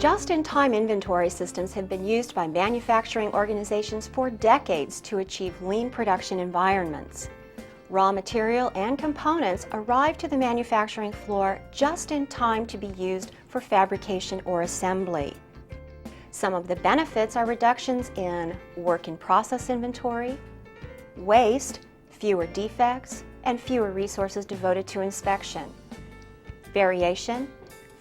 Just-in-time inventory systems have been used by manufacturing organizations for decades to achieve lean production environments. Raw material and components arrive to the manufacturing floor just in time to be used for fabrication or assembly. Some of the benefits are reductions in work-in-process inventory, waste, fewer defects, and fewer resources devoted to inspection. Variation,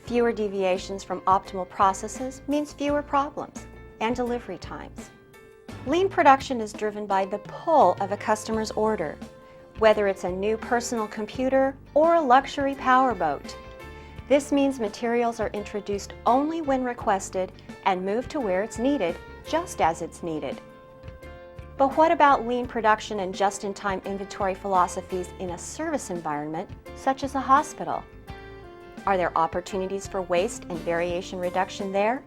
fewer deviations from optimal processes means fewer problems and delivery times. Lean production is driven by the pull of a customer's order, whether it's a new personal computer or a luxury powerboat. This means materials are introduced only when requested and moved to where it's needed, just as it's needed. But what about lean production and just-in-time inventory philosophies in a service environment, such as a hospital? Are there opportunities for waste and variation reduction there?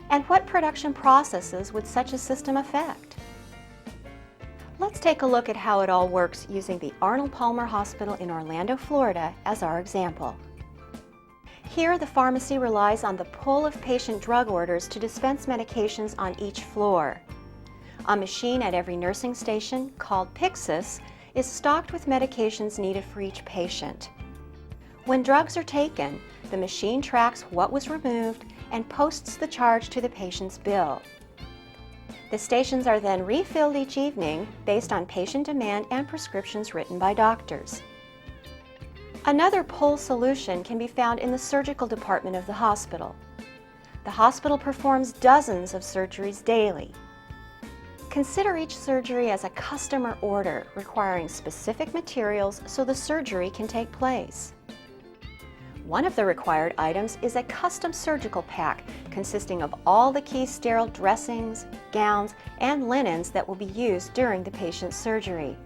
And what production processes would such a system affect? Let's take a look at how it all works using the Arnold Palmer Hospital in Orlando, Florida as our example. Here, the pharmacy relies on the pull of patient drug orders to dispense medications on each floor. A machine at every nursing station, called Pyxis, is stocked with medications needed for each patient. When drugs are taken, the machine tracks what was removed and posts the charge to the patient's bill. The stations are then refilled each evening based on patient demand and prescriptions written by doctors. Another pull solution can be found in the surgical department of the hospital. The hospital performs dozens of surgeries daily. Consider each surgery as a customer order requiring specific materials so the surgery can take place. One of the required items is a custom surgical pack consisting of all the key sterile dressings, gowns, and linens that will be used during the patient's surgery.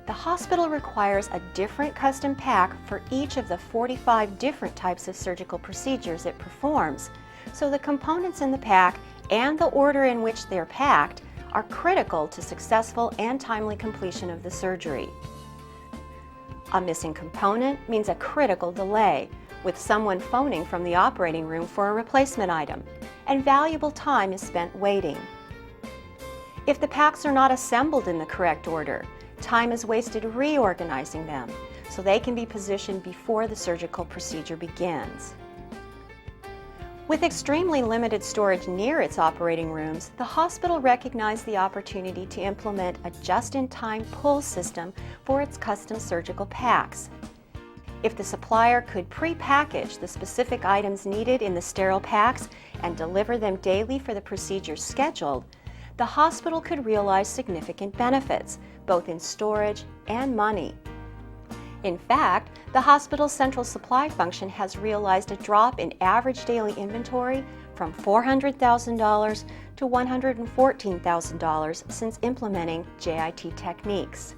The hospital requires a different custom pack for each of the 45 different types of surgical procedures it performs, so the components in the pack and the order in which they're packed are critical to successful and timely completion of the surgery. A missing component means a critical delay, with someone phoning from the operating room for a replacement item, and valuable time is spent waiting. If the packs are not assembled in the correct order, time is wasted reorganizing them so they can be positioned before the surgical procedure begins. With extremely limited storage near its operating rooms, the hospital recognized the opportunity to implement a just-in-time pull system for its custom surgical packs. If the supplier could pre-package the specific items needed in the sterile packs and deliver them daily for the procedures scheduled, the hospital could realize significant benefits, both in storage and money. In fact, the hospital's central supply function has realized a drop in average daily inventory from $400,000 to $114,000 since implementing JIT techniques.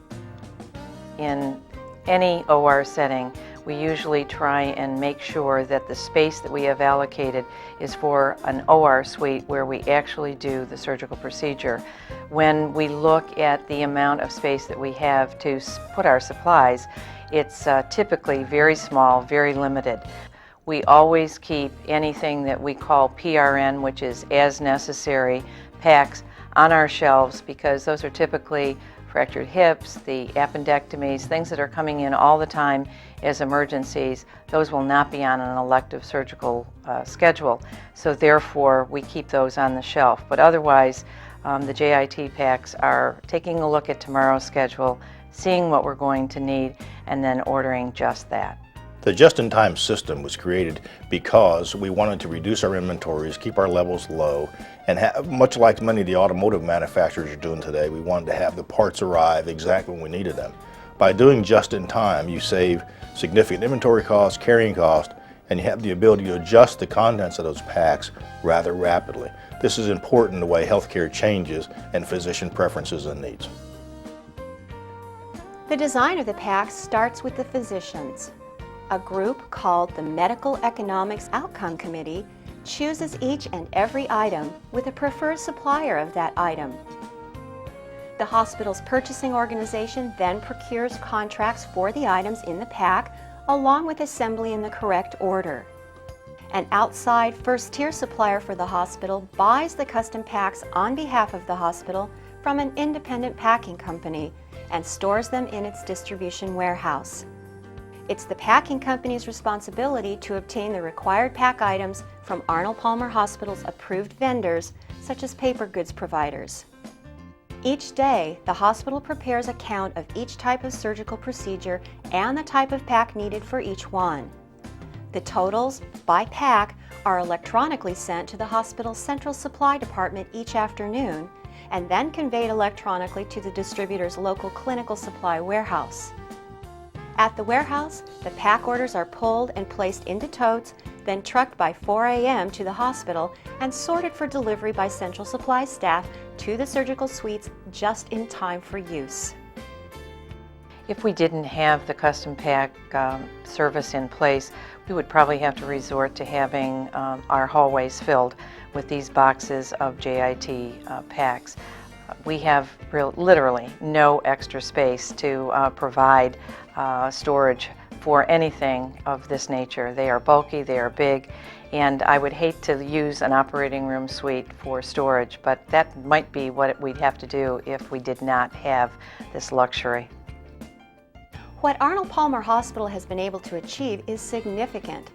In any OR setting, we usually try and make sure that the space that we have allocated is for an OR suite where we actually do the surgical procedure. When we look at the amount of space that we have to put our supplies, it's typically very small, very limited. We always keep anything that we call PRN, which is as necessary, packs on our shelves because those are typically fractured hips, the appendectomies, things that are coming in all the time as emergencies. Those will not be on an elective surgical schedule, so therefore we keep those on the shelf. But otherwise, the JIT packs are taking a look at tomorrow's schedule, seeing what we're going to need, and then ordering just that. The just-in-time system was created because we wanted to reduce our inventories, keep our levels low, and much like many of the automotive manufacturers are doing today, we wanted to have the parts arrive exactly when we needed them. By doing just-in-time, you save significant inventory costs, carrying costs, and you have the ability to adjust the contents of those packs rather rapidly. This is important the way healthcare changes and physician preferences and needs. The design of the packs starts with the physicians. A group called the Medical Economics Outcome Committee chooses each and every item with a preferred supplier of that item. The hospital's purchasing organization then procures contracts for the items in the pack along with assembly in the correct order. An outside first-tier supplier for the hospital buys the custom packs on behalf of the hospital from an independent packing company and stores them in its distribution warehouse. It's the packing company's responsibility to obtain the required pack items from Arnold Palmer Hospital's approved vendors, such as paper goods providers. Each day, the hospital prepares a count of each type of surgical procedure and the type of pack needed for each one. The totals, by pack, are electronically sent to the hospital's central supply department each afternoon and then conveyed electronically to the distributor's local clinical supply warehouse. At the warehouse, the pack orders are pulled and placed into totes, then trucked by 4 a.m. to the hospital and sorted for delivery by central supply staff to the surgical suites just in time for use. If we didn't have the custom pack service in place, we would probably have to resort to having our hallways filled with these boxes of JIT packs. We have literally no extra space to provide storage for anything of this nature. They are bulky, they are big, and I would hate to use an operating room suite for storage, but that might be what we'd have to do if we did not have this luxury. What Arnold Palmer Hospital has been able to achieve is significant.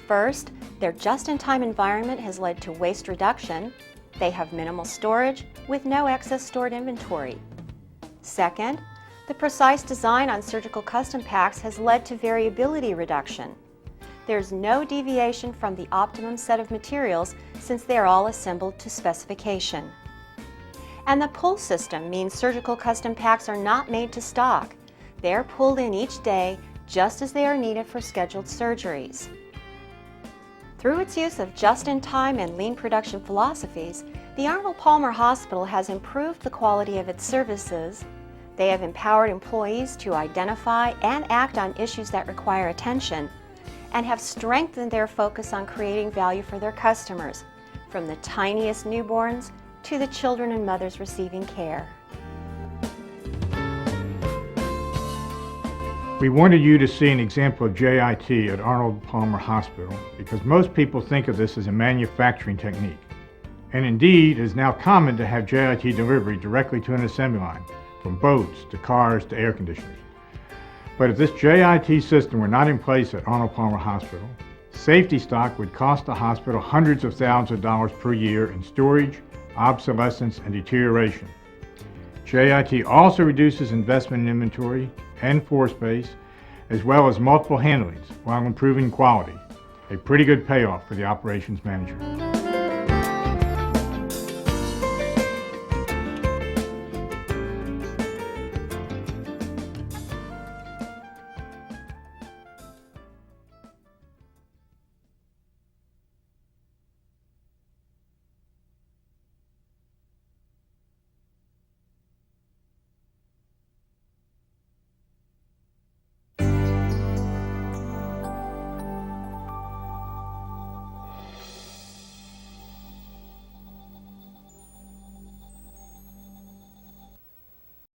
First, their just-in-time environment has led to waste reduction. They have minimal storage with no excess stored inventory. Second, the precise design on surgical custom packs has led to variability reduction. There's no deviation from the optimum set of materials since they are all assembled to specification. And the pull system means surgical custom packs are not made to stock. They're pulled in each day just as they are needed for scheduled surgeries. Through its use of just-in-time and lean production philosophies, the Arnold Palmer Hospital has improved the quality of its services. They have empowered employees to identify and act on issues that require attention, and have strengthened their focus on creating value for their customers, from the tiniest newborns to the children and mothers receiving care. We wanted you to see an example of JIT at Arnold Palmer Hospital because most people think of this as a manufacturing technique. And indeed, it is now common to have JIT delivery directly to an assembly line, from boats to cars to air conditioners. But if this JIT system were not in place at Arnold Palmer Hospital, safety stock would cost the hospital hundreds of thousands of dollars per year in storage, obsolescence, and deterioration. JIT also reduces investment in inventory and floor space, as well as multiple handlings while improving quality. A pretty good payoff for the operations manager.